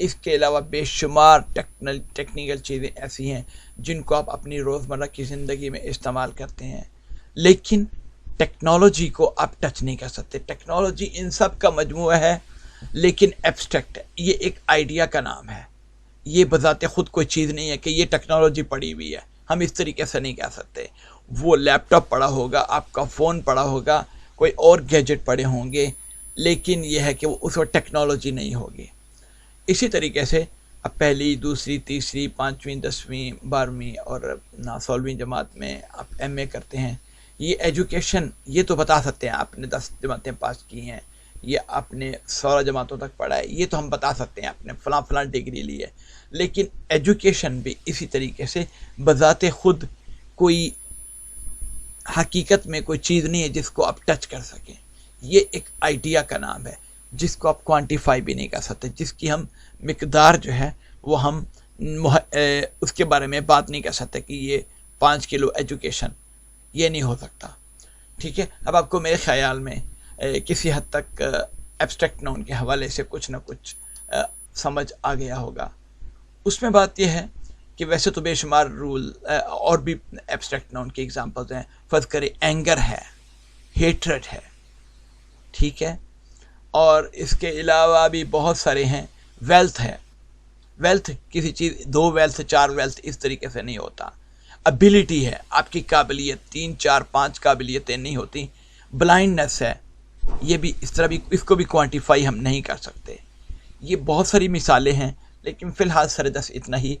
اس کے علاوہ بے شمار ٹیکنیکل چیزیں ایسی ہیں جن کو آپ اپنی روزمرہ کی زندگی میں استعمال کرتے ہیں، لیکن ٹیکنالوجی کو آپ ٹچ نہیں کر سکتے. ٹیکنالوجی ان سب کا مجموعہ ہے لیکن ایبسٹریکٹ ہے. یہ ایک آئیڈیا کا نام ہے، یہ بذات خود کوئی چیز نہیں ہے کہ یہ ٹیکنالوجی پڑی ہوئی ہے. ہم اس طریقے سے نہیں کہہ سکتے. وہ لیپ ٹاپ پڑا ہوگا، آپ کا فون پڑا ہوگا، کوئی اور گیجٹ پڑے ہوں گے، لیکن یہ ہے کہ وہ اس وقت ٹیکنالوجی نہیں ہوگی. اسی طریقے سے اب پہلی، دوسری، تیسری، پانچویں، 10ویں، 12ویں اور 16ویں جماعت میں آپ ایم اے کرتے ہیں. یہ ایجوکیشن یہ تو بتا سکتے ہیں آپ نے 10 جماعتیں پاس کی ہیں، یہ آپ نے 16 جماعتوں تک پڑھا ہے، یہ تو ہم بتا سکتے ہیں آپ نے فلاں فلاں ڈگری لی ہے. لیکن ایجوکیشن بھی اسی طریقے سے بذات خود کوئی حقیقت میں کوئی چیز نہیں ہے جس کو آپ ٹچ کر سکیں. یہ ایک آئیڈیا کا نام ہے جس کو آپ کوانٹیفائی بھی نہیں کر سکتے، جس کی ہم مقدار جو ہے وہ ہم اس کے بارے میں بات نہیں کر سکتے کہ یہ 5 کلو ایجوکیشن، یہ نہیں ہو سکتا. ٹھیک ہے. اب آپ کو میرے خیال میں کسی حد تک ایبسٹریکٹ ناؤن کے حوالے سے کچھ نہ کچھ سمجھ آ گیا ہوگا. اس میں بات یہ ہے کہ ویسے تو بے شمار رول اور بھی ایبسٹریکٹ ناؤن کی ایگزامپلز ہیں. فرض کرے اینگر ہے، ہیٹرڈ ہے، ٹھیک ہے، اور اس کے علاوہ بھی بہت سارے ہیں. ویلتھ ہے، ویلتھ کسی چیز 2 ویلتھ 4 ویلتھ اس طریقے سے نہیں ہوتا. ابیلٹی ہے، آپ کی قابلیت 3 4 5 قابلیتیں نہیں ہوتی. بلائنڈنس ہے، یہ بھی اس طرح بھی اس کو بھی کوانٹیفائی ہم نہیں کر سکتے. یہ بہت ساری مثالیں ہیں لیکن فی الحال سر دس اتنا ہی.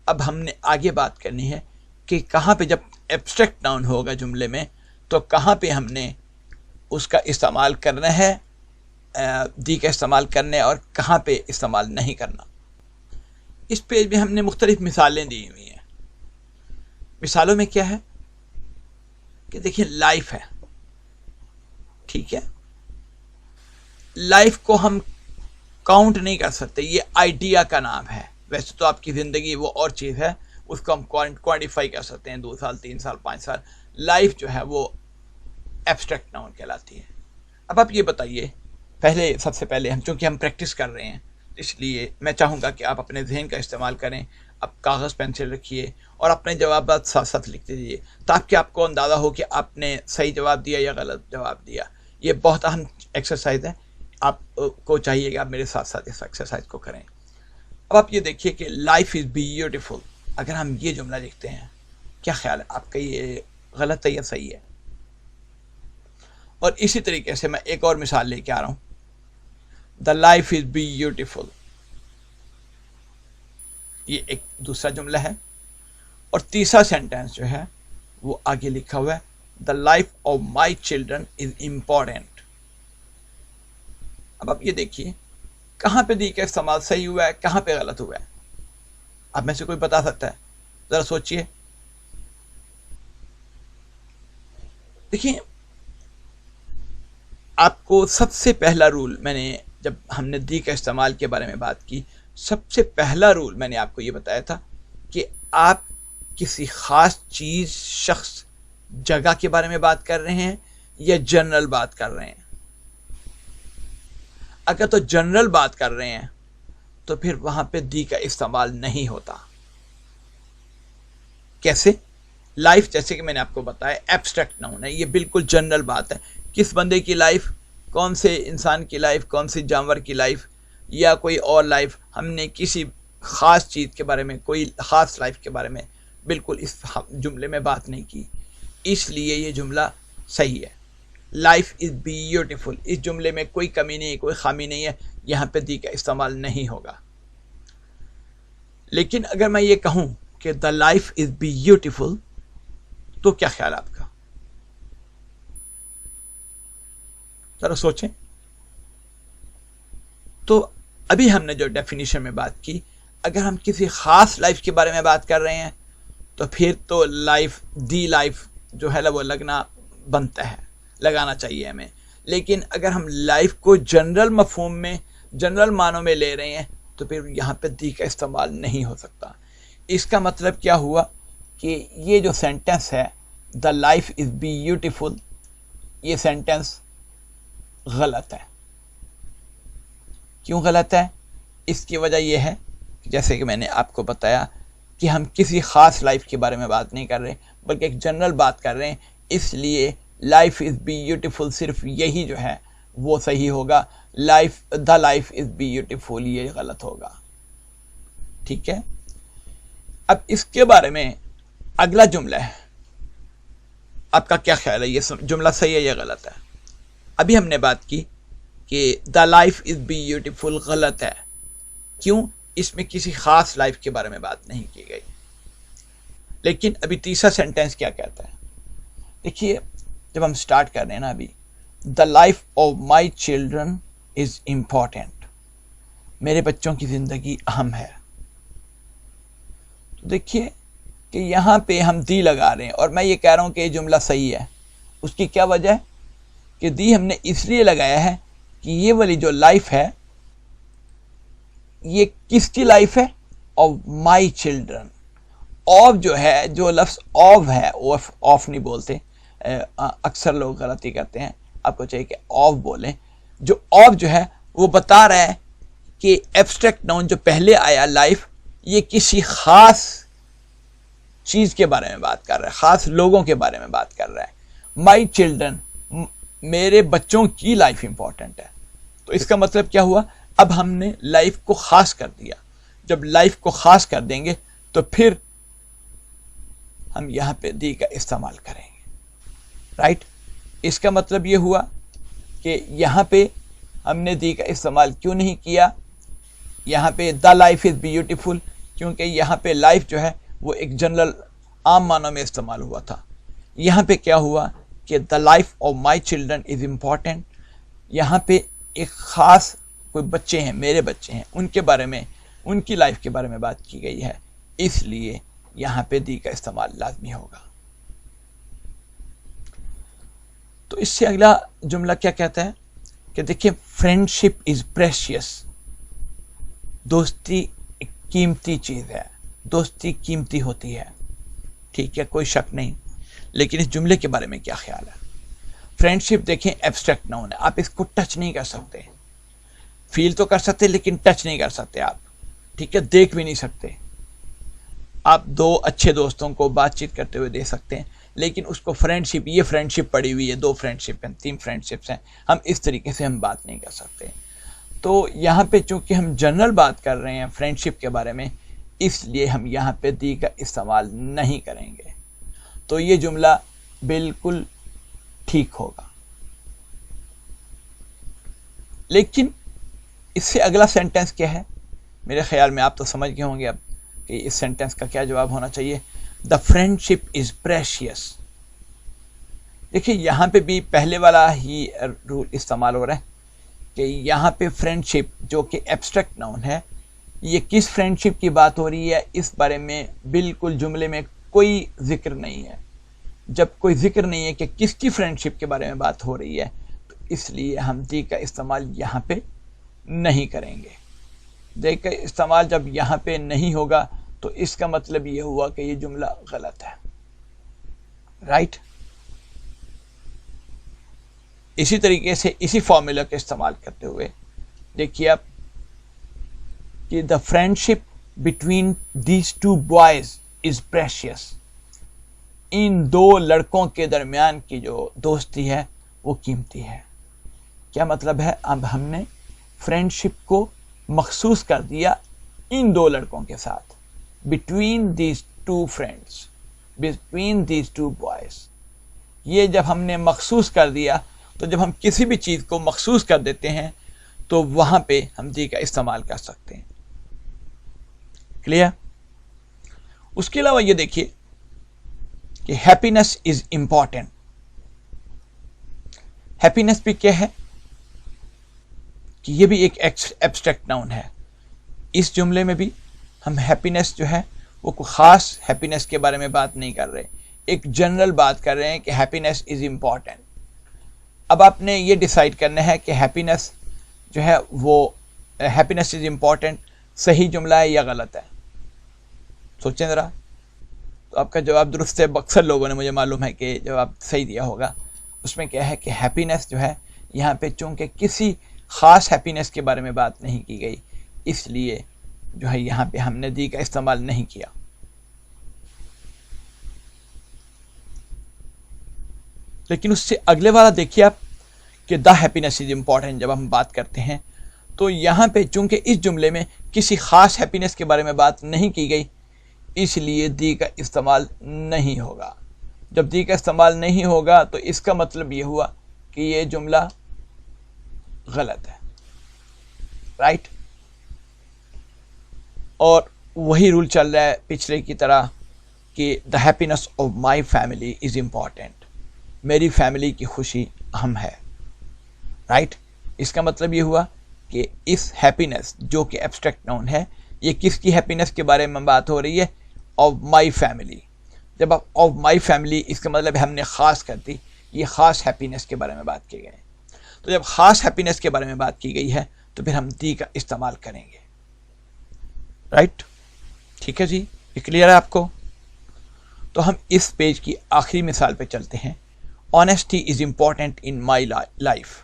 اب ہم نے آگے بات کرنی ہے کہ کہاں پہ جب ایبسٹریکٹ ناؤن ہوگا جملے میں تو کہاں پہ ہم نے اس کا استعمال کرنا ہے، دی کا استعمال کرنا ہے، اور کہاں پہ استعمال نہیں کرنا. اس پیج میں ہم نے مختلف مثالیں دی ہوئی ہیں. مثالوں میں کیا ہے کہ دیکھیں لائف ہے، ٹھیک ہے. لائف کو ہم کاؤنٹ نہیں کر سکتے، یہ آئیڈیا کا نام ہے. ویسے تو آپ کی زندگی وہ اور چیز ہے، اس کو ہم کوانٹیفائی کر سکتے ہیں، 2 سال 3 سال 5 سال. لائف جو ہے وہ ایبسٹریکٹ ناؤن کہلاتی ہے. اب آپ یہ بتائیے، سب سے پہلے چونکہ ہم پریکٹس کر رہے ہیں اس لیے میں چاہوں گا کہ آپ اپنے ذہن کا استعمال کریں. آپ کاغذ پینسل رکھیے اور اپنے جوابات ساتھ ساتھ لکھتے دیجیے تاکہ آپ کو اندازہ ہو کہ آپ نے صحیح جواب دیا یا غلط جواب دیا. یہ بہت اہم ایکسرسائز ہے، آپ کو چاہیے کہ آپ میرے ساتھ ساتھ اس ایکسرسائز کو کریں. اب آپ یہ دیکھیے کہ لائف از بیوٹیفل. اگر ہم یہ جملہ لکھتے ہیں، کیا خیال ہے آپ کا، یہ غلط ہے یا صحیح ہے؟ اور اسی طریقے سے میں ایک اور مثال لے کے آ رہا ہوں. دا لائف از بیوٹیفل، یہ ایک دوسرا جملہ ہے. اور تیسرا سینٹینس جو ہے وہ آگے لکھا ہوا ہے، the life of my children is important. اب آپ یہ دیکھیے کہاں پہ دی کا استعمال صحیح ہوا ہے، کہاں پہ غلط ہوا ہے. آپ میں سے کوئی بتا سکتا ہے؟ ذرا سوچئے. دیکھیں آپ کو سب سے پہلا رول، میں نے جب ہم نے دی کا استعمال کے بارے میں بات کی، سب سے پہلا رول میں نے آپ کو یہ بتایا تھا کہ آپ کسی خاص چیز، شخص، جگہ کے بارے میں بات کر رہے ہیں یا جنرل بات کر رہے ہیں. اگر تو جنرل بات کر رہے ہیں تو پھر وہاں پہ دی کا استعمال نہیں ہوتا. کیسے؟ لائف جیسے کہ میں نے آپ کو بتایا ایبسٹریکٹ ناؤن ہے، یہ بالکل جنرل بات ہے. کس بندے کی لائف، کون سے انسان کی لائف، کون سی جانور کی لائف یا کوئی اور لائف، ہم نے کسی خاص چیز کے بارے میں، کوئی خاص لائف کے بارے میں بالکل اس جملے میں بات نہیں کی. اس لیے یہ جملہ صحیح ہے. لائف از بیوٹیفل، اس جملے میں کوئی کمی نہیں، کوئی خامی نہیں ہے، یہاں پہ دی کا استعمال نہیں ہوگا. لیکن اگر میں یہ کہوں کہ دا لائف از بیوٹیفل تو کیا خیال آپ کا؟ ذرا سوچیں. تو ابھی ہم نے جو ڈیفینیشن میں بات کی، اگر ہم کسی خاص لائف کے بارے میں بات کر رہے ہیں تو پھر تو لائف، دی لائف جو ہے وہ لگنا بنتا ہے، لگانا چاہیے ہمیں. لیکن اگر ہم لائف کو جنرل مفہوم میں، جنرل معنوں میں لے رہے ہیں تو پھر یہاں پہ دی کا استعمال نہیں ہو سکتا. اس کا مطلب کیا ہوا کہ یہ جو سینٹنس ہے دا لائف از بیوٹیفل، یہ سینٹنس غلط ہے. کیوں غلط ہے؟ اس کی وجہ یہ ہے کہ جیسے کہ میں نے آپ کو بتایا کہ ہم کسی خاص لائف کے بارے میں بات نہیں کر رہے بلکہ ایک جنرل بات کر رہے ہیں، اس لیے لائف از بیوٹیفل صرف یہی جو ہے وہ صحیح ہوگا، دا لائف از بیوٹیفل یہ غلط ہوگا. ٹھیک ہے، اب اس کے بارے میں اگلا جملہ ہے، آپ کا کیا خیال ہے یہ جملہ صحیح ہے یا غلط ہے؟ ابھی ہم نے بات کی کہ دا لائف از بیوٹیفل غلط ہے، کیوں؟ اس میں کسی خاص لائف کے بارے میں بات نہیں کی گئی. لیکن ابھی تیسرا سینٹینس کیا کہتا ہے؟ دیکھیے جب ہم سٹارٹ کر رہے ہیں نا ابھی، the life of my children is important, میرے بچوں کی زندگی اہم ہے. تو دیکھیے کہ یہاں پہ ہم دی لگا رہے ہیں اور میں یہ کہہ رہا ہوں کہ یہ جملہ صحیح ہے. اس کی کیا وجہ ہے کہ دی ہم نے اس لیے لگایا ہے کہ یہ والی جو لائف ہے یہ کس کی لائف ہے؟ Of my children. آف جو ہے، جو لفظ آف ہے، آف نہیں بولتے، اکثر لوگ غلطی کرتے ہیں، آپ کو چاہیے کہ آف بولیں. جو آف جو ہے وہ بتا رہا ہے کہ ایبسٹریکٹ ناؤن جو پہلے آیا لائف، یہ کسی خاص چیز کے بارے میں بات کر رہا ہے، خاص لوگوں کے بارے میں بات کر رہا ہے. مائی چلڈرن، میرے بچوں کی لائف امپورٹنٹ ہے. تو اس کا مطلب کیا ہوا؟ اب ہم نے لائف کو خاص کر دیا. جب لائف کو خاص کر دیں گے تو پھر ہم یہاں پہ دی کا استعمال کریں گے. رائٹ؟ اس کا مطلب یہ ہوا کہ یہاں پہ ہم نے دی کا استعمال کیوں نہیں کیا؟ یہاں پہ دا لائف از بیوٹیفل، کیونکہ یہاں پہ لائف جو ہے وہ ایک جنرل عام معنوں میں استعمال ہوا تھا. یہاں پہ کیا ہوا کہ the life of my children is important, یہاں پہ ایک خاص کوئی بچے ہیں، میرے بچے ہیں، ان کے بارے میں، ان کی لائف کے بارے میں بات کی گئی ہے، اس لیے یہاں پہ دی کا استعمال لازمی ہوگا. تو اس سے اگلا جملہ کیا کہتا ہے کہ دیکھیں فرینڈ شپ از پریشیس، دوستی ایک قیمتی چیز ہے، دوستی قیمتی ہوتی ہے. ٹھیک ہے، کوئی شک نہیں. لیکن اس جملے کے بارے میں کیا خیال ہے؟ فرینڈ شپ دیکھیں ایبسٹریکٹ ناؤن ہے، آپ اس کو ٹچ نہیں کر سکتے. فیل تو کر سکتے لیکن ٹچ نہیں کر سکتے آپ. ٹھیک ہے، دیکھ بھی نہیں سکتے. آپ دو اچھے دوستوں کو بات چیت کرتے ہوئے دیکھ سکتے ہیں، لیکن اس کو فرینڈ شپ، یہ فرینڈ شپ پڑی ہوئی ہے، 2 فرینڈ شپ ہیں، 3 فرینڈ شپس ہیں، ہم اس طریقے سے ہم بات نہیں کر سکتے. تو یہاں پہ چونکہ ہم جنرل بات کر رہے ہیں فرینڈ شپ کے بارے میں، اس لیے ہم یہاں پہ دی کا استعمال نہیں کریں گے. تو یہ جملہ بالکل ٹھیک ہوگا. لیکن اس سے اگلا سینٹینس کیا ہے؟ میرے خیال میں آپ تو سمجھ گئے ہوں گے اب کہ اس سینٹینس کا کیا جواب ہونا چاہیے. The friend ship is precious. دیکھیے یہاں پہ بھی پہلے والا ہی رول استعمال ہو رہا ہے کہ یہاں پہ فرینڈ شپ جو کہ ایبسٹریکٹ ناؤن ہے، یہ کس فرینڈ شپ کی بات ہو رہی ہے اس بارے میں بالکل جملے میں کوئی ذکر نہیں ہے. جب کوئی ذکر نہیں ہے کہ کس کی فرینڈ شپ کے بارے میں بات ہو رہی ہے، تو اس لیے ہم دی کا استعمال یہاں پہ نہیں کریں گے. دی کا استعمال جب یہاں پہ نہیں ہوگا تو اس کا مطلب یہ ہوا کہ یہ جملہ غلط ہے. رائٹ؟ اسی طریقے سے اسی فارمولا کا استعمال کرتے ہوئے دیکھیے آپ کہ the friend between these 2 boys is precious. ان 2 لڑکوں کے درمیان کی جو دوستی ہے وہ قیمتی ہے. کیا مطلب ہے؟ اب ہم نے فرینڈ شپ کو مخصوص کر دیا ان 2 لڑکوں کے ساتھ، between these 2 friends, between these 2 boys. یہ جب ہم نے مخصوص کر دیا، تو جب ہم کسی بھی چیز کو مخصوص کر دیتے ہیں تو وہاں پہ ہم دی کا استعمال کر سکتے ہیں. کلیئر؟ اس کے علاوہ یہ دیکھیے کہ ہیپینس از امپورٹینٹ. ہیپینس بھی کیا ہے کہ یہ بھی ایک ایبسٹریکٹ ناؤن ہے. اس جملے میں بھی ہم ہیپینس جو ہے وہ کوئی خاص ہیپینس کے بارے میں بات نہیں کر رہے، ایک جنرل بات کر رہے ہیں کہ ہیپینس از امپورٹینٹ. اب آپ نے یہ ڈیسائیڈ کرنا ہے کہ ہیپینس جو ہے وہ ہیپینس از امپورٹینٹ صحیح جملہ ہے یا غلط ہے. سوچیں ذرا. تو آپ کا جواب درست ہے. اکثر لوگوں نے، مجھے معلوم ہے کہ جواب صحیح دیا ہوگا. اس میں کیا ہے کہ ہیپینس جو ہے یہاں پہ چونکہ کسی خاص ہیپینس کے بارے میں بات نہیں کی گئی، اس لیے جو ہے یہاں پہ ہم نے دی کا استعمال نہیں کیا. لیکن اس سے اگلے والا دیکھیے آپ کہ دا ہیپینس از امپورٹنٹ جب ہم بات کرتے ہیں تو یہاں پہ چونکہ اس جملے میں کسی خاص ہیپینس کے بارے میں بات نہیں کی گئی اس لیے دی کا استعمال نہیں ہوگا. جب دی کا استعمال نہیں ہوگا تو اس کا مطلب یہ ہوا کہ یہ جملہ غلط ہے. رائٹ. اور وہی رول چل رہا ہے پچھلے کی طرح کہ دا happiness of my family is important. میری فیملی کی خوشی اہم ہے. رائٹ. اس کا مطلب یہ ہوا کہ اس ہیپینس جو کہ ایبسٹریکٹ ناؤن ہے یہ کس کی ہیپینس کے بارے میں بات ہو رہی ہے؟ Of my family. جب آپ آف مائی فیملی اس کا مطلب ہم نے خاص کر دی، یہ خاص ہیپینس کے بارے میں بات کی گئی. تو جب خاص ہیپینس کے بارے میں بات کی گئی ہے تو پھر ہم دی کا استعمال کریں گے. رائٹ. ٹھیک ہے جی، یہ کلیئر ہے آپ کو؟ تو ہم اس پیج کی آخری مثال پہ چلتے ہیں. Honesty is important in my life.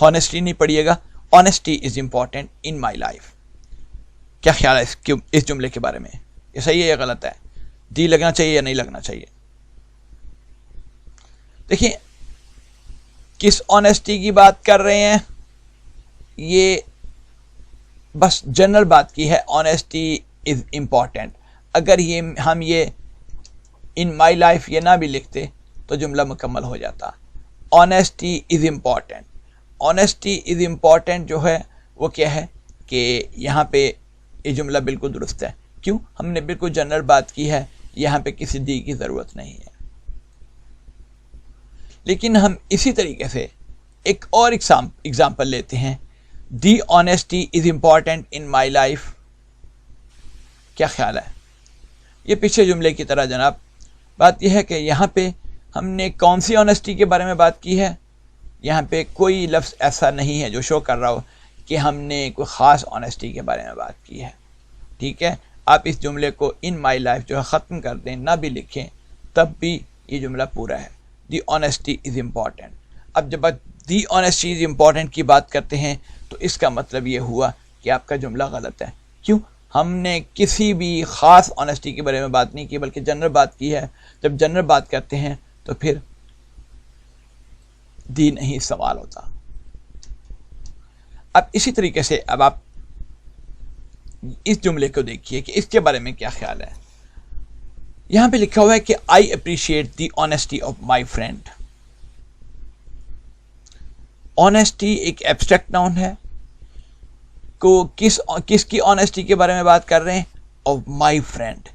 Honesty نہیں پڑھیے گا، honesty is important in my life. کیا خیال ہے اس جملے کے بارے میں؟ یہ صحیح ہے یا غلط ہے؟ دی لگنا چاہیے یا نہیں لگنا چاہیے؟ دیکھیں کس آنیسٹی کی بات کر رہے ہیں، یہ بس جنرل بات کی ہے. Honesty is important. اگر ہم یہ ان مائی لائف یہ نہ بھی لکھتے تو جملہ مکمل ہو جاتا. Honesty is important. Honesty is important جو ہے وہ کیا ہے کہ یہاں پہ یہ جملہ بالکل درست ہے. کیوں؟ ہم نے بالکل جنرل بات کی ہے، یہاں پہ کسی دی کی ضرورت نہیں ہے. لیکن ہم اسی طریقے سے ایک اور ایگزامپل لیتے ہیں. The honesty is important in my life. کیا خیال ہے؟ یہ پیچھے جملے کی طرح جناب. بات یہ ہے کہ یہاں پہ ہم نے کون سی آنیسٹی کے بارے میں بات کی ہے؟ یہاں پہ کوئی لفظ ایسا نہیں ہے جو شو کر رہا ہو کہ ہم نے کوئی خاص آنیسٹی کے بارے میں بات کی ہے. ٹھیک ہے، آپ اس جملے کو ان مائی لائف جو ہے ختم کر دیں، نہ بھی لکھیں، تب بھی یہ جملہ پورا ہے. دی آنیسٹی از امپورٹنٹ. اب جب دی آنیسٹی از امپورٹنٹ کی بات کرتے ہیں تو اس کا مطلب یہ ہوا کہ آپ کا جملہ غلط ہے. کیوں؟ ہم نے کسی بھی خاص آنیسٹی کے بارے میں بات نہیں کی بلکہ جنرل بات کی ہے. جب جنرل بات کرتے ہیں تو پھر دی نہیں استعمال ہوتا. اب اسی طریقے سے اب آپ اس جملے کو دیکھیے کہ اس کے بارے میں کیا خیال ہے. یہاں پہ لکھا ہوا ہے کہ آئی appreciate the honesty of my friend. Honesty ایک ایبسٹریکٹ ناؤن ہے. کو کس کی آنیسٹی کے بارے میں بات کر رہے ہیں؟ Of my friend.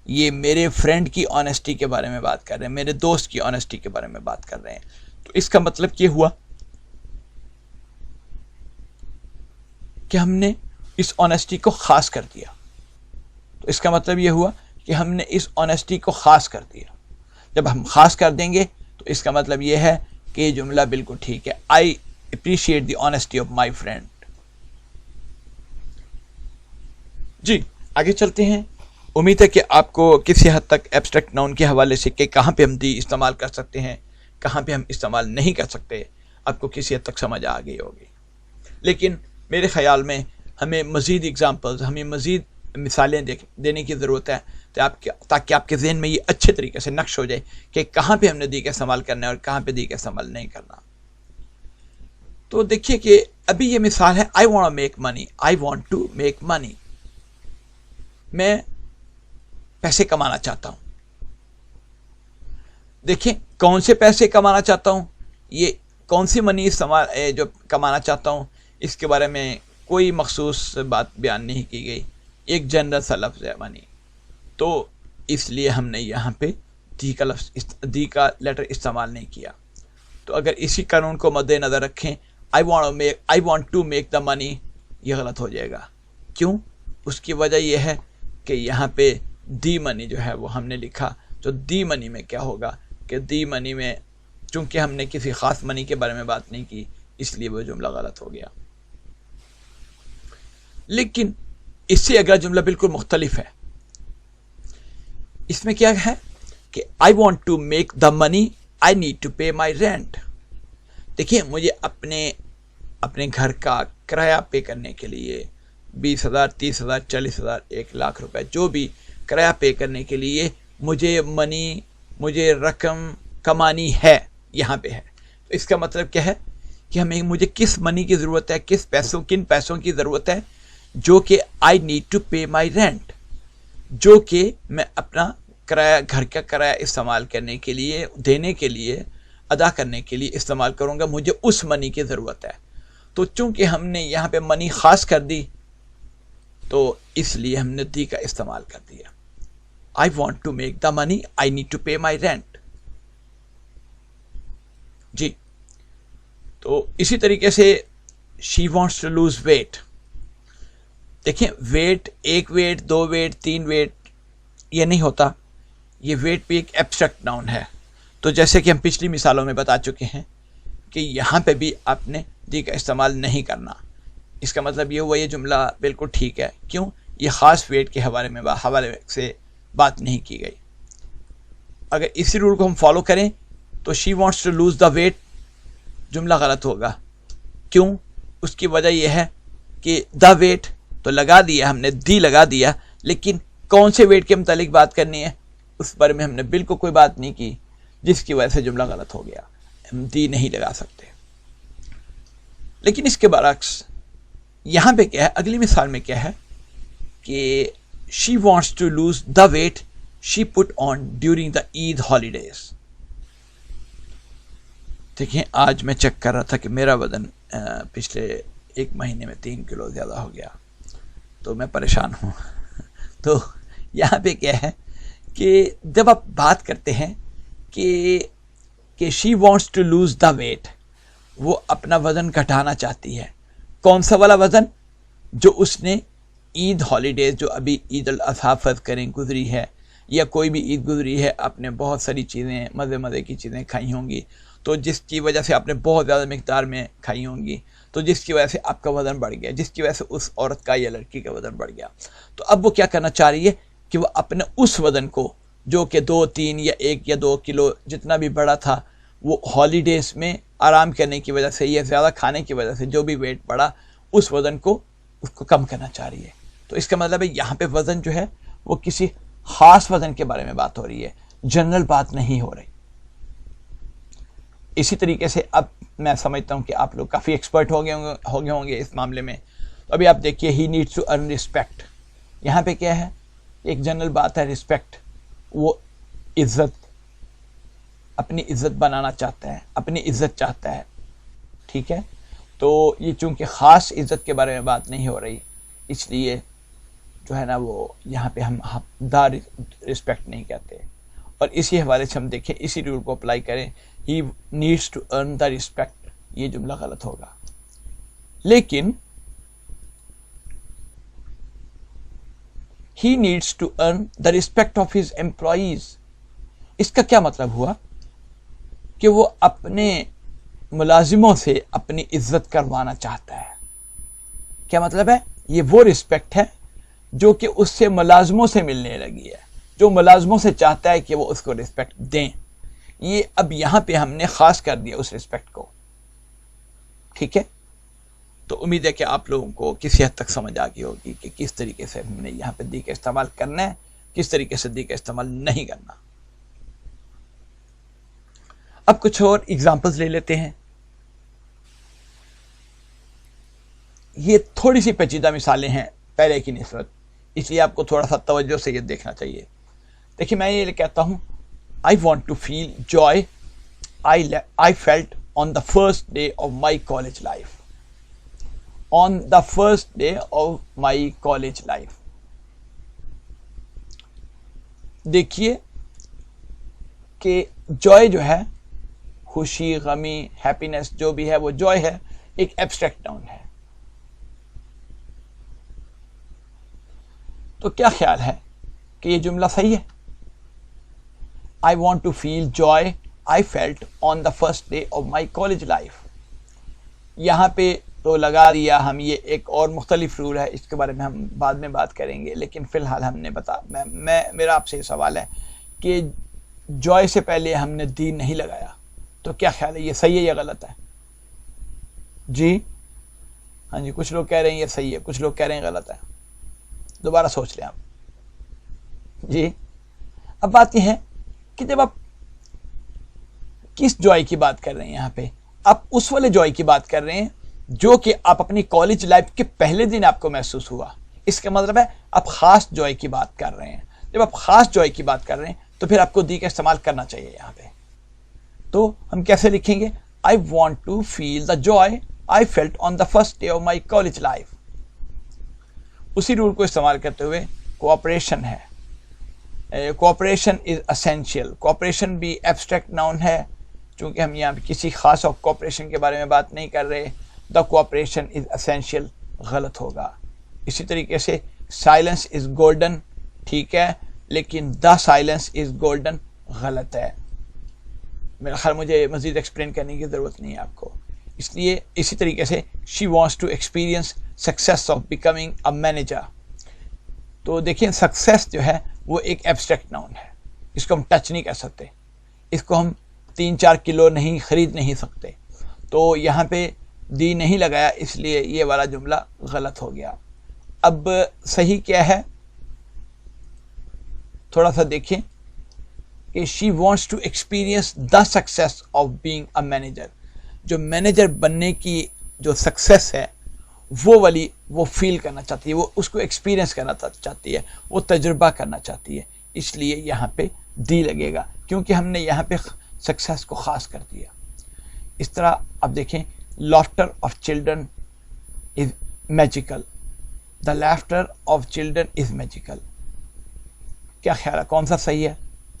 یہ میرے فرینڈ کی آنیسٹی کے بارے میں بات کر رہے ہیں، میرے دوست کی آنیسٹی کے بارے میں بات کر رہے ہیں. تو اس کا مطلب یہ ہوا کہ ہم نے اس آنیسٹی کو خاص کر دیا. تو اس کا مطلب یہ ہوا کہ ہم نے اس آنیسٹی کو خاص کر دیا. جب ہم خاص کر دیں گے تو اس کا مطلب یہ ہے کہ یہ جملہ بالکل ٹھیک ہے. I appreciate the honesty of my friend. جی آگے چلتے ہیں. امید ہے کہ آپ کو کسی حد تک ایبسٹریکٹ ناؤن کے حوالے سے کہ کہاں پہ ہم دی استعمال کر سکتے ہیں، کہاں پہ ہم استعمال نہیں کر سکتے، آپ کو کسی حد تک سمجھ آ گئی ہوگی. لیکن میرے خیال میں ہمیں مزید ایگزامپلز، ہمیں مزید مثالیں دینے کی ضرورت ہے تاکہ آپ کے ذہن میں یہ اچھے طریقے سے نقش ہو جائے کہ کہاں پہ ہم نے دی کا استعمال کرنا ہے اور کہاں پہ دی کا استعمال نہیں کرنا. تو دیکھیے کہ ابھی یہ مثال ہے I want to make money. I want to make money. میں پیسے کمانا چاہتا ہوں. دیکھیں کون سے پیسے کمانا چاہتا ہوں، یہ کون سی منی استعمال جو کمانا چاہتا ہوں اس کے بارے میں کوئی مخصوص بات بیان نہیں کی گئی. ایک جنرل سا لفظ ہے منی. تو اس لیے ہم نے یہاں پہ دی کا لیٹر استعمال نہیں کیا. تو اگر اسی قانون کو مد نظر رکھیں I want to make the money، یہ غلط ہو جائے گا. کیوں؟ اس کی وجہ یہ ہے کہ یہاں پہ دی منی جو ہے وہ ہم نے لکھا. تو دی منی میں کیا ہوگا کہ دی منی میں چونکہ ہم نے کسی خاص منی کے بارے میں بات نہیں کی اس لیے وہ جملہ غلط ہو گیا. لیکن اس سے اگلا جملہ بالکل مختلف ہے. اس میں کیا ہے کہ I want to make the money, I need to pay my rent. دیکھیں مجھے اپنے اپنے گھر کا کرایہ پے کرنے کے لیے 20,000 30,000 40,000 1,00,000 روپے جو بھی کرایہ پے کرنے کے لیے مجھے رقم کمانی ہے، یہاں پہ ہے. تو اس کا مطلب کیا ہے کہ مجھے کس منی کی ضرورت ہے، کن پیسوں کی ضرورت ہے، جو کہ I need to pay my rent, جو کہ میں اپنا کرایہ، گھر کا کرایہ استعمال کرنے کے لیے، دینے کے لیے، ادا کرنے کے لیے استعمال کروں گا. مجھے اس منی کی ضرورت ہے. تو چونکہ ہم نے یہاں پہ منی خاص کر دی تو اس لیے ہم نے دی کا استعمال کر دیا. I want to make the money, I need to pay my rent. جی تو اسی طریقے سے she wants to lose weight. دیکھیں ویٹ، ایک ویٹ، دو ویٹ، تین ویٹ یہ نہیں ہوتا. یہ ویٹ بھی ایک ایبسٹریکٹ ناؤن ہے. تو جیسے کہ ہم پچھلی مثالوں میں بتا چکے ہیں کہ یہاں پہ بھی آپ نے دی کا استعمال نہیں کرنا. اس کا مطلب یہ ہوا یہ جملہ بالکل ٹھیک ہے. کیوں؟ یہ خاص ویٹ کے حوالے سے بات نہیں کی گئی. اگر اسی رول کو ہم فالو کریں تو she wants to lose the weight جملہ غلط ہوگا. کیوں؟ اس کی وجہ یہ ہے کہ the weight تو لگا دیا ہم نے، دی لگا دیا، لیکن کون سے ویٹ کے متعلق بات کرنی ہے اس بارے میں ہم نے بالکل کوئی بات نہیں کی، جس کی وجہ سے جملہ غلط ہو گیا. ہم دی نہیں لگا سکتے. لیکن اس کے برعکس یہاں پہ کیا ہے، اگلی مثال میں کیا ہے کہ she wants to lose the weight she put on during the Eid holidays. دیکھیں آج میں چیک کر رہا تھا کہ میرا وزن پچھلے ایک مہینے میں 3 کلو زیادہ ہو گیا، تو میں پریشان ہوں. تو یہاں پہ کیا ہے کہ جب آپ بات کرتے ہیں کہ she wants to lose the weight، وہ اپنا وزن گھٹانا چاہتی ہے. کون سا والا وزن؟ جو اس نے عید ہالیڈیز، جو ابھی عید الاضحیٰ فرض کریں گزری ہے، یا کوئی بھی عید گزری ہے، آپ نے بہت ساری چیزیں، مزے کی چیزیں کھائی ہوں گی، تو جس کی وجہ سے آپ نے بہت زیادہ مقدار میں کھائی ہوں گی، تو جس کی وجہ سے آپ کا وزن بڑھ گیا، جس کی وجہ سے اس عورت کا یا لڑکی کا وزن بڑھ گیا. تو اب وہ کیا کرنا چاہ رہی ہے کہ وہ اپنے اس وزن کو، جو کہ 2 3 یا 1 یا 2 کلو جتنا بھی بڑا تھا، وہ ہالیڈیز میں آرام کرنے کی وجہ سے یا زیادہ کھانے کی وجہ سے جو بھی ویٹ بڑھا، اس وزن کو کم کرنا چاہ رہی ہے. تو اس کا مطلب ہے یہاں پہ وزن جو ہے وہ کسی خاص وزن کے بارے میں بات ہو رہی ہے، جنرل بات نہیں ہو رہی. اسی طریقے سے اب میں سمجھتا ہوں کہ آپ لوگ کافی ایکسپرٹ ہو گئے ہوں گے اس معاملے میں. ابھی آپ دیکھیے he needs to earn respect. یہاں پہ کیا ہے؟ ایک جنرل بات ہے رسپیکٹ. وہ عزت، اپنی عزت بنانا چاہتا ہے، اپنی عزت چاہتا ہے. ٹھیک ہے، تو یہ چونکہ خاص عزت کے بارے میں بات نہیں ہو رہی، اس لیے جو ہے نا وہ یہاں پہ ہم دا رسپیکٹ نہیں کہتے. اور اسی حوالے سے ہم دیکھیں، اسی رول کو اپلائی کریں، he needs to earn the respect, یہ جملہ غلط ہوگا. لیکن he needs to earn the respect of his employees, اس کا کیا مطلب ہوا کہ وہ اپنے ملازموں سے اپنی عزت کروانا چاہتا ہے. کیا مطلب ہے؟ یہ وہ رسپیکٹ ہے جو کہ اس سے ملازموں سے ملنے لگی ہے، جو ملازموں سے چاہتا ہے کہ وہ اس کو رسپیکٹ دیں. یہ اب یہاں پہ ہم نے خاص کر دیا اس رسپیکٹ کو. ٹھیک ہے، تو امید ہے کہ آپ لوگوں کو کسی حد تک سمجھ آ گئی ہوگی کہ کس طریقے سے ہم نے یہاں پہ دی کا استعمال کرنا ہے، کس طریقے سے دی کا استعمال نہیں کرنا. اب کچھ اور ایگزامپلز لے لیتے ہیں. یہ تھوڑی سی پیچیدہ مثالیں ہیں پہلے کی نسبت، اس لیے آپ کو تھوڑا سا توجہ سے یہ دیکھنا چاہیے. دیکھیے میں یہ کہتا ہوں I want to feel joy I felt on the first day of my college life. On the first day of my college life. دیکھیے کہ جوائے جو ہے، خوشی، غمی، ہیپینس جو بھی ہے، وہ جوائے ہے، ایک ایبسٹریکٹ ناؤن ہے. تو کیا خیال ہے کہ یہ جملہ صحیح ہے؟ I want to feel joy I felt on the first day of my college life. یہاں پہ تو لگا دیا ہم، یہ ایک اور مختلف رول ہے، اس کے بارے میں ہم بعد میں بات کریں گے. لیکن فی الحال ہم نے میرا آپ سے یہ سوال ہے کہ جوائے سے پہلے ہم نے دی نہیں لگایا، تو کیا خیال ہے یہ صحیح ہے یا غلط ہے؟ جی ہاں جی، کچھ لوگ کہہ رہے ہیں یہ صحیح ہے، کچھ لوگ کہہ رہے ہیں غلط ہے. دوبارہ سوچ لیں آپ. جی اب بات یہ ہے کہ جب آپ کس جوائے کی بات کر رہے ہیں، یہاں پہ آپ اس والے جوائے کی بات کر رہے ہیں جو کہ آپ اپنی کالج لائف کے پہلے دن آپ کو محسوس ہوا. اس کا مطلب ہے آپ خاص جوائے کی بات کر رہے ہیں. جب آپ خاص جوائے کی بات کر رہے ہیں تو پھر آپ کو دی کا استعمال کرنا چاہیے یہاں پہ. تو ہم کیسے لکھیں گے؟ I want to feel the joy I felt on the first day of my college life. اسی رول کو استعمال کرتے ہوئے کوآپریشن ہے. Cooperation is essential. کوآپریشن بھی ایبسٹریکٹ ناؤن ہے، چونکہ ہم یہاں پہ کسی خاص کوآپریشن کے بارے میں بات نہیں کر رہے. دا کوآپریشن از اسینشیل غلط ہوگا. اسی طریقے سے سائلنس از گولڈن ٹھیک ہے، لیکن دا سائلنس از گولڈن غلط ہے. میرا خیال مجھے مزید ایکسپلین کرنے کی ضرورت نہیں ہے آپ کو. اس لیے اسی طریقے سے she wants to experience success of becoming a manager. تو دیکھیں سکسیس جو ہے وہ ایک ایبسٹریکٹ ناؤن ہے، اس کو ہم ٹچ نہیں کر سکتے، اس کو ہم 3-4 کلو نہیں خرید نہیں سکتے. تو یہاں پہ دی نہیں لگایا، اس لیے یہ والا جملہ غلط ہو گیا. اب صحیح کیا ہے تھوڑا سا دیکھیں کہ she wants to experience the success of being a manager. جو مینیجر بننے کی جو سکسیس ہے وہ والی وہ فیل کرنا چاہتی ہے، وہ اس کو ایکسپیرئنس کرنا چاہتی ہے، وہ تجربہ کرنا چاہتی ہے. اس لیے یہاں پہ دی لگے گا کیونکہ ہم نے یہاں پہ سکسیس کو خاص کر دیا. اس طرح اب دیکھیں laughter of children is magical. The laughter of children is magical. کیا خیال ہے کون سا صحیح ہے؟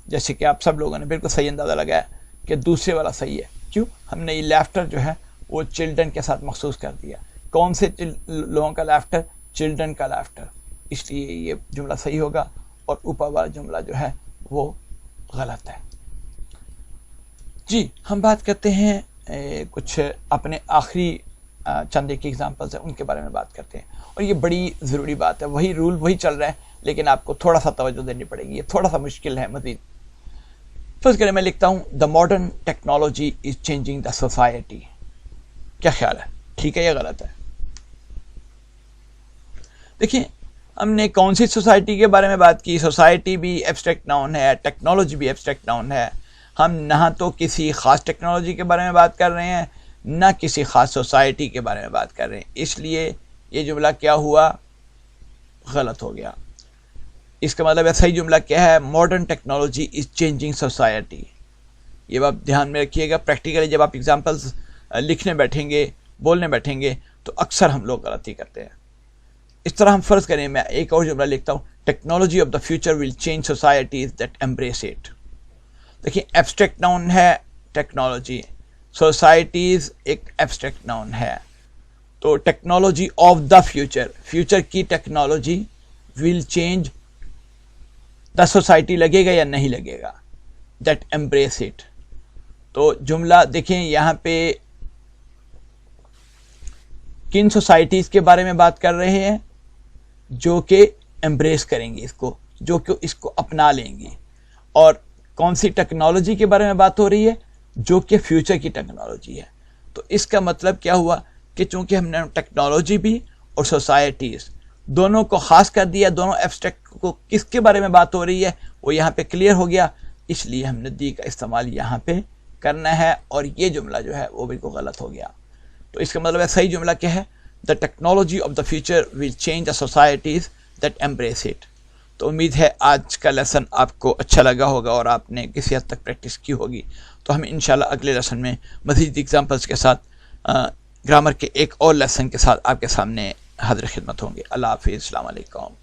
جیسے کہ آپ سب لوگوں نے بالکل صحیح اندازہ لگایا کہ دوسرے والا صحیح ہے. کیوں؟ ہم نے یہ لیفٹر جو ہے وہ چلڈرن کے ساتھ مخصوص کر دیا. کون سے لوگوں کا لیفٹر؟ چلڈرن کا لیفٹر. اس لیے یہ جملہ صحیح ہوگا اور اوپر والا جملہ جو ہے وہ غلط ہے. جی ہم بات کرتے ہیں کچھ اپنے آخری چند ایک ایگزامپلس ہیں ان کے بارے میں بات کرتے ہیں. اور یہ بڑی ضروری بات ہے، وہی رول وہی چل رہا ہے لیکن آپ کو تھوڑا سا توجہ دینی پڑے گی. یہ تھوڑا سا مشکل ہے مزید. فرض کریں میں لکھتا ہوں the modern technology is changing the society. کیا خیال ہے ٹھیک ہے یا غلط ہے؟ دیکھیں ہم نے کون سی سوسائٹی کے بارے میں بات کی؟ سوسائٹی بھی ایبسٹریکٹ ناؤن ہے، ٹیکنالوجی بھی ایبسٹریکٹ ناؤن ہے. ہم نہ تو کسی خاص ٹیکنالوجی کے بارے میں بات کر رہے ہیں نہ کسی خاص سوسائٹی کے بارے میں بات کر رہے ہیں. اس لیے یہ جملہ کیا ہوا؟ غلط ہو گیا. اس کا مطلب ہے صحیح جملہ کیا ہے؟ Modern technology is changing society. یہ آپ دھیان میں رکھیے گا. پریکٹیکلی جب آپ ایگزامپلس لکھنے بیٹھیں گے بولنے بیٹھیں گے تو اکثر ہم لوگ غلطی کرتے ہیں. اس طرح ہم فرض کریں میں ایک اور جملہ لکھتا ہوں technology of the future will change societies that embrace it. دیکھیں ایبسٹریکٹ ناؤن ہے ٹیکنالوجی، سوسائٹیز ایک ایبسٹریکٹ ناؤن ہے. تو technology of the future, future کی technology will change the society لگے گا یا نہیں لگے گا؟ That embrace it. تو جملہ دیکھیں یہاں پہ کن سوسائٹیز کے بارے میں بات کر رہے ہیں؟ جو کہ ایمبریس کریں گی اس کو، جو کہ اس کو اپنا لیں گی. اور کون سی ٹیکنالوجی کے بارے میں بات ہو رہی ہے؟ جو کہ فیوچر کی ٹیکنالوجی ہے. تو اس کا مطلب کیا ہوا کہ چونکہ ہم نے ٹیکنالوجی بھی اور سوسائٹیز دونوں کو خاص کر دیا، دونوں ایبسٹریکٹ کو کس کے بارے میں بات ہو رہی ہے وہ یہاں پہ کلیئر ہو گیا. اس لیے ہم نے دی کا استعمال یہاں پہ کرنا ہے اور یہ جملہ جو ہے وہ بالکل غلط ہو گیا. تو اس کا مطلب ہے صحیح جملہ کیا ہے؟ The technology of the future will change the societies that embrace it. تو امید ہے آج کا لیسن آپ کو اچھا لگا ہوگا اور آپ نے کسی حد تک پریکٹس کی ہوگی. تو ہم انشاءاللہ اگلے لیسن میں مزید ایگزامپلس کے ساتھ گرامر کے ایک اور لیسن کے ساتھ آپ کے سامنے حاضر خدمت ہوں گے. اللہ حافظ. السلام علیکم.